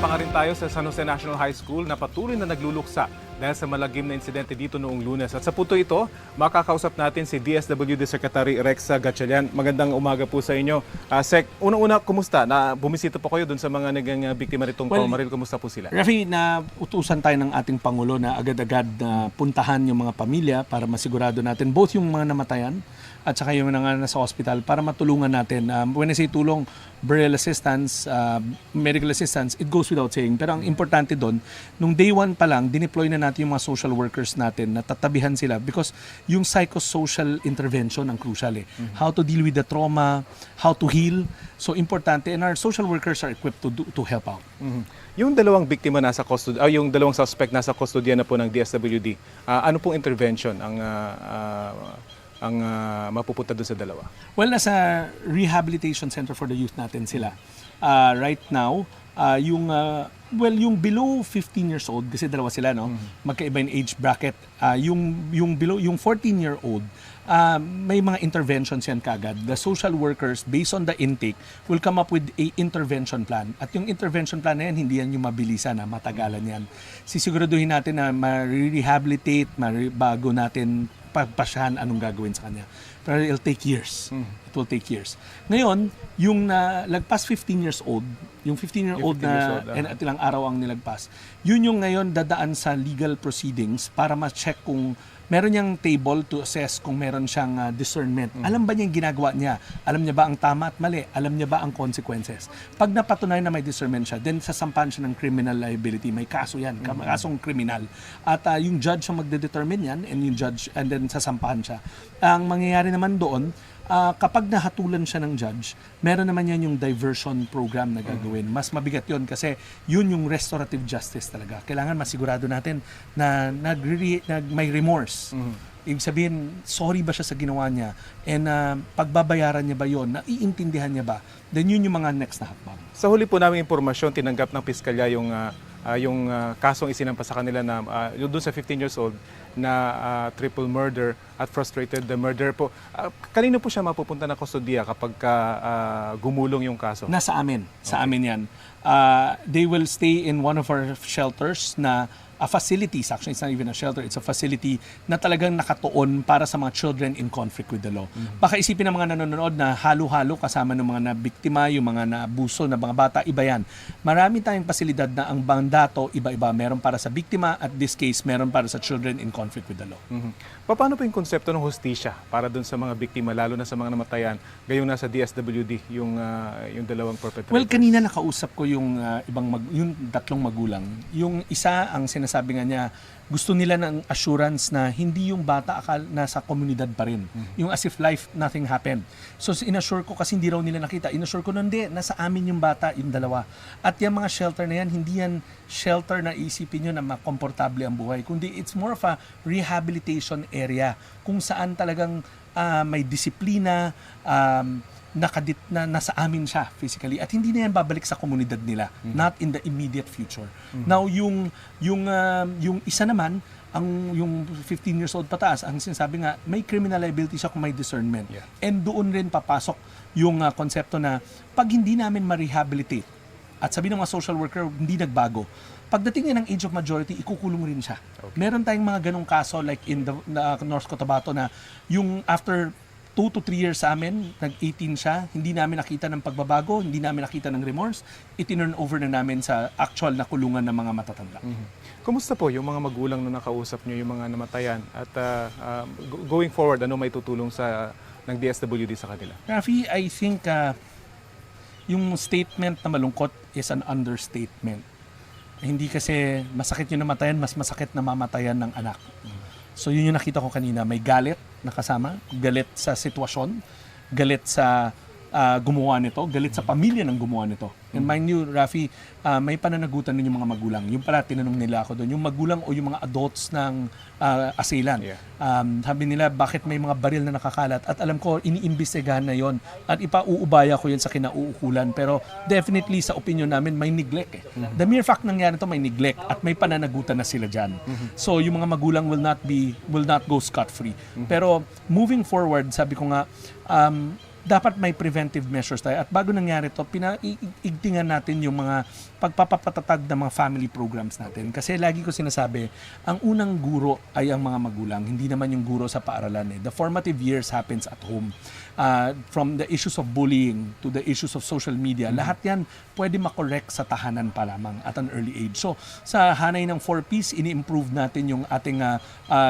pa nga rin tayo sa San Jose National High School na patuloy na nagluluksa dahil sa malagim na insidente dito noong Lunes. At sa punto ito, makakausap natin si DSWD Secretary Rexa Gatchalian. Magandang umaga po sa inyo. Sec, unang-una, kumusta? Bumisita po kayo dun sa mga naging biktima nitong pamamaril. Kumusta po sila? Rafi, na utusan tayo ng ating Pangulo na agad-agad na puntahan yung mga pamilya para masigurado natin both yung mga namatayan at saka yung mga nasa hospital para matulungan natin. When I say tulong, burial assistance, medical assistance, it goes without saying. Pero ang importante doon, nung day one pa lang, dineploy na natin yung mga social workers natin na tatabihan sila because yung psychosocial intervention ang crucial eh. How to deal with the trauma, how to heal. So importante, and our social workers are equipped to help out. Yung dalawang biktima nasa custody, yung dalawang suspect nasa custody na po ng DSWD, ano pong intervention ang mapupunta doon sa dalawa? Well, nasa rehabilitation center for the youth natin sila. Right now, yung below 15 years old, kasi dalawa sila, no? Magkaiba yung age bracket. Yung 14-year-old, may mga interventions yan kagad. The social workers, based on the intake, will come up with a intervention plan. At yung intervention plan na yan, hindi yan yung mabilisan, matagalan yan. Sisiguraduhin natin na ma-rehabilitate, bago natin pagpasyahan anong gagawin sa kanya. Pero it'll take years. It will take years. Ngayon, yung lagpas 15 years old, yung 15-year-old at ilang araw ang nilagpas, yun yung ngayon dadaan sa legal proceedings para ma-check kung meron niyang table to assess kung meron siyang discernment. Alam ba niya yung ginagawa niya? Alam niya ba ang tama at mali? Alam niya ba ang consequences? Pag napatunayan na may discernment siya, then sasampahan siya ng criminal liability. May kaso yan, kasong kriminal. At yung judge ang magde-determine yan, and then sasampahan siya. Ang mangyayari naman doon, kapag nahatulan siya ng judge, meron naman yan yung diversion program na gagawin. Mas mabigat yon kasi yun yung restorative justice talaga. Kailangan masigurado natin na may remorse. Ibig sabihin, sorry ba siya sa ginawa niya? And pagbabayaran niya ba yon? Naiintindihan niya ba? Then yun yung mga next na hakbang. Sa huli po namin impormasyon, tinanggap ng piskalya yung kasong isinampa sa kanila na doon sa 15 years old na triple murder at frustrated murder po. Kanino po siya mapupunta na kustodiya kapag gumulong yung kaso? Nasa amin. Sa amin yan. They will stay in one of our shelters na facilities. Actually, it's not even a shelter. It's a facility na talagang nakatuon para sa mga children in conflict with the law. Baka isipin ng mga nanonood na halo-halo kasama ng mga nabiktima, yung mga naabuso na mga bata, iba yan. Marami tayong pasilidad na ang mandato, iba-iba. Meron para sa biktima, at this case, meron para sa children in conflict with the law. Paano po yung konsepto ng hustisya para dun sa mga biktima, lalo na sa mga namatayan, gayong nasa DSWD, yung dalawang perpetrators? Well, kanina nakausap ko yung yung tatlong magulang. Yung isa, ang sinasabi nga niya, gusto nila ng assurance na hindi yung bata nasa komunidad pa rin. Yung as if nothing happened. So inassure ko, kasi hindi raw nila nakita, inassure ko hindi, nasa amin yung bata, yung dalawa. At yung mga shelter na yan, hindi yan shelter na isipin nyo na makomportable ang buhay, kundi it's more of a rehabilitation area kung saan talagang may disiplina, nakadit na nasa amin siya physically, at hindi na yan babalik sa komunidad nila, not in the immediate future. Now yung isa naman, yung 15 years old pataas, ang sinasabi nga, may criminal liability siya kung may discernment. And doon rin papasok yung konsepto na pag hindi namin ma-rehabilitate at sabi ng mga social worker hindi nagbago, pagdating niya ng age of majority, ikukulong rin siya. Meron tayong mga ganong kaso like in the North Cotabato na yung after 2 to 3 years sa amin, nag-18 siya, hindi namin nakita ng pagbabago, hindi namin nakita ng remorse, itinurn over na namin sa actual na kulungan ng mga matatanda. Kumusta po yung mga magulang na nakausap nyo, yung mga namatayan? At going forward, ano may tutulong ng DSWD sa kanila? Rafi, I think yung statement na malungkot is an understatement. Hindi kasi masakit yung namatayan, mas masakit na mamatayan ng anak. So yun yung nakita ko kanina, may galit na kasama, galit sa sitwasyon, galit sa gumawa nito, galit sa pamilya ng gumawa nito. And mind you, Rafi, may pananagutan din yung mga magulang. Yung pala, tinanong nila ako doon, yung magulang o yung mga adults ng assailant. Sabi nila, bakit may mga baril na nakakalat? At alam ko, iniimbestigahan na yon at ipauubaya ko yun sa kinauukulan. Pero definitely, sa opinion namin, may neglect. The mere fact nangyari ito, may neglect at may pananagutan na sila dyan. So, yung mga magulang will not go scot-free. Pero moving forward, sabi ko nga, dapat may preventive measures tayo. At bago nangyari to, pinaigtingan natin yung mga pagpapatatag ng mga family programs natin. Kasi lagi ko sinasabi, ang unang guro ay ang mga magulang, hindi naman yung guro sa paaralan. The formative years happens at home. From the issues of bullying to the issues of social media, lahat yan pwede makorek sa tahanan pa lamang at an early age. So, sa hanay ng 4Ps, ini-improve natin yung ating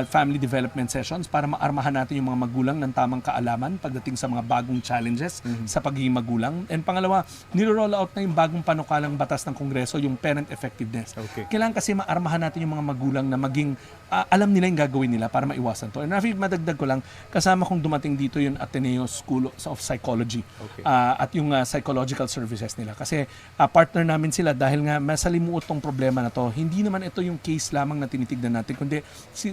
family development sessions para maarmahan natin yung mga magulang ng tamang kaalaman pagdating sa mga bagong challenges sa pagiging magulang. And pangalawa, niro-roll out na yung bagong panukalang batas ng Kongreso, yung parent effectiveness. Okay. Kailangan kasi maarmahan natin yung mga magulang na maging alam nila yung gagawin nila para maiwasan to. And Rafi, madagdag ko lang, kasama kong dumating dito yung Ateneo School of Psychology at yung psychological services nila. Kasi partner namin sila dahil nga masalimuot tong problema na to. Hindi naman ito yung case lamang na tinitignan natin, kundi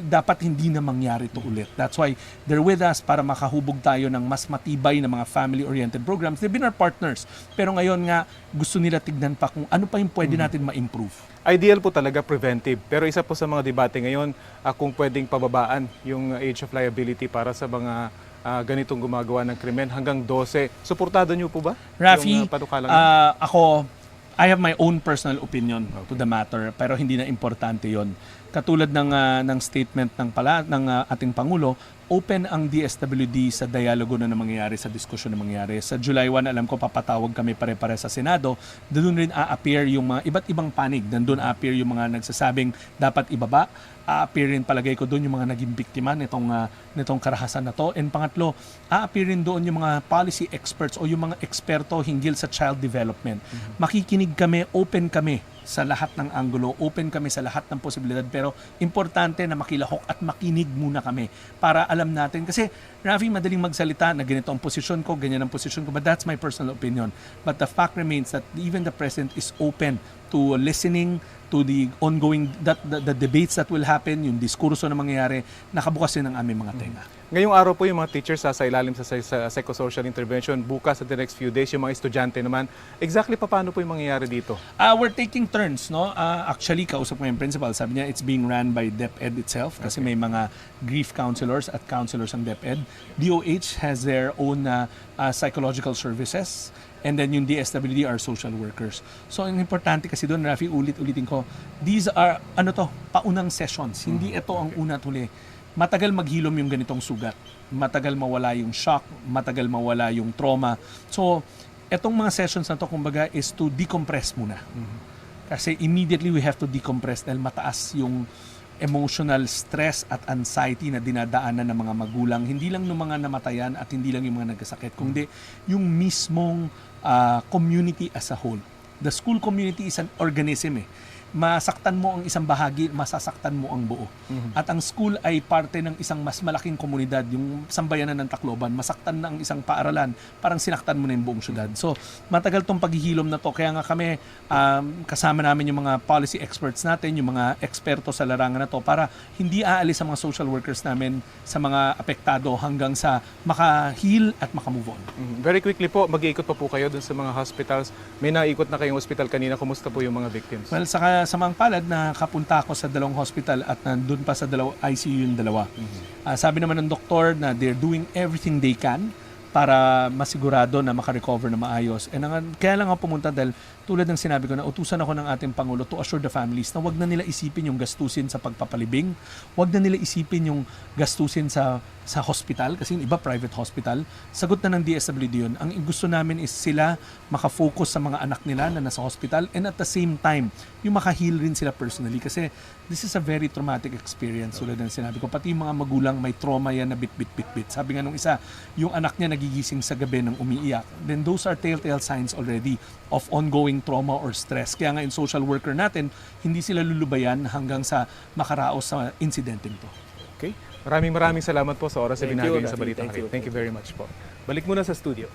dapat hindi na mangyari to ulit. That's why they're with us para makahubog tayo ng mas matibay na mga family-oriented programs. They've been our partners. Pero ngayon nga, gusto nila tignan pa kung ano pa yung pwede natin ma-improve. Ideal po talaga preventive. Pero isa po sa mga debate ngayon, kung pwedeng pababaan yung age of liability para sa mga ganitong gumagawa ng krimen hanggang 12. Suportado niyo po ba? Rafi, yung panukalang ako, I have my own personal opinion to the matter, pero hindi na importante yon. Katulad ng statement ng ating Pangulo, open ang DSWD sa dialogo na mangyayari, sa diskusyon na mangyayari. Sa July 1, alam ko, papatawag kami pare-pare sa Senado. Doon rin a-appear yung mga iba't ibang panig. Doon a-appear yung mga nagsasabing dapat ibaba. A-appear rin palagay ko doon yung mga naging biktima nitong karahasan na to. And pangatlo, a-appear rin doon yung mga policy experts o yung mga eksperto hinggil sa child development. Makikinig kami, open kami sa lahat ng anggulo, open kami sa lahat ng posibilidad, pero importante na makilahok at makinig muna kami para alam natin. Kasi Rafi, madaling magsalita na ganito ang posisyon ko, ganyan ang posisyon ko, but that's my personal opinion. But the fact remains that even the President is open to listening to the ongoing, the debates that will happen, yung diskurso na mangyayari, nakabukas din ang aming mga tenga. Ngayong araw po yung mga teachers sa ilalim sa psychosocial intervention, bukas at the next few days yung mga estudyante naman. Exactly paano po yung mangyayari dito? We're taking turns, no? Actually, kausap ko yung principal, sabi niya it's being run by DepEd itself kasi may mga grief counselors at counselors ang DepEd. DOH has their own psychological services. And then yung DSWD are social workers. So, ang importante kasi doon, Rafi, ulit-ulitin ko, these are, paunang sessions. Hindi ito ang una at huli. Matagal maghilom yung ganitong sugat. Matagal mawala yung shock. Matagal mawala yung trauma. So, etong mga sessions na to, kumbaga, is to decompress muna. Kasi immediately we have to decompress dahil mataas yung emotional stress at anxiety na dinadaanan ng mga magulang. Hindi lang ng mga namatayan at hindi lang yung mga nagkasakit, kundi yung mismong community as a whole. The school community is an organism. Masaktan mo ang isang bahagi, masasaktan mo ang buo. At ang school ay parte ng isang mas malaking komunidad, yung sambayanan ng Tacloban. Masaktan na ang isang paaralan, parang sinaktan mo na yung buong syudad. So, matagal tong paghihilom na to. Kaya nga kami, kasama namin yung mga policy experts natin, yung mga eksperto sa larangan na to, para hindi aalis ang mga social workers namin sa mga apektado hanggang sa maka-heal at maka-move on. Very quickly po, mag-iikot pa po kayo dun sa mga hospitals. May naikot na kayong hospital kanina. Kumusta po yung mga victims? Well, sa mga palad, nakapunta ako sa dalawang hospital at nandun pa sa ICU yung dalawa. Sabi naman ng doktor na they're doing everything they can para masigurado na makarecover na maayos. Kaya lang ako pumunta dahil tulad ng sinabi ko na utusan ako ng ating Pangulo to assure the families na wag na nila isipin yung gastusin sa pagpapalibing, wag na nila isipin yung gastusin sa hospital, kasi yung iba private hospital. Sagot na ng DSWD yun. Ang gusto namin is sila makafocus sa mga anak nila na nasa hospital and at the same time, yung makaheal rin sila personally kasi this is a very traumatic experience. Tulad ng sinabi ko, pati yung mga magulang may trauma yan na bit. Sabi nga nung isa, yung anak niya nagigising sa gabi ng umiiyak. Then those are telltale signs already of ongoing trauma or stress. Kaya nga yung social worker natin, hindi sila lulubayan hanggang sa makaraos sa insidenteng to. Okay. Maraming salamat po sa oras na binahagi niyo sa Balitang Thank you. Thank you very much po. Balik muna sa studio.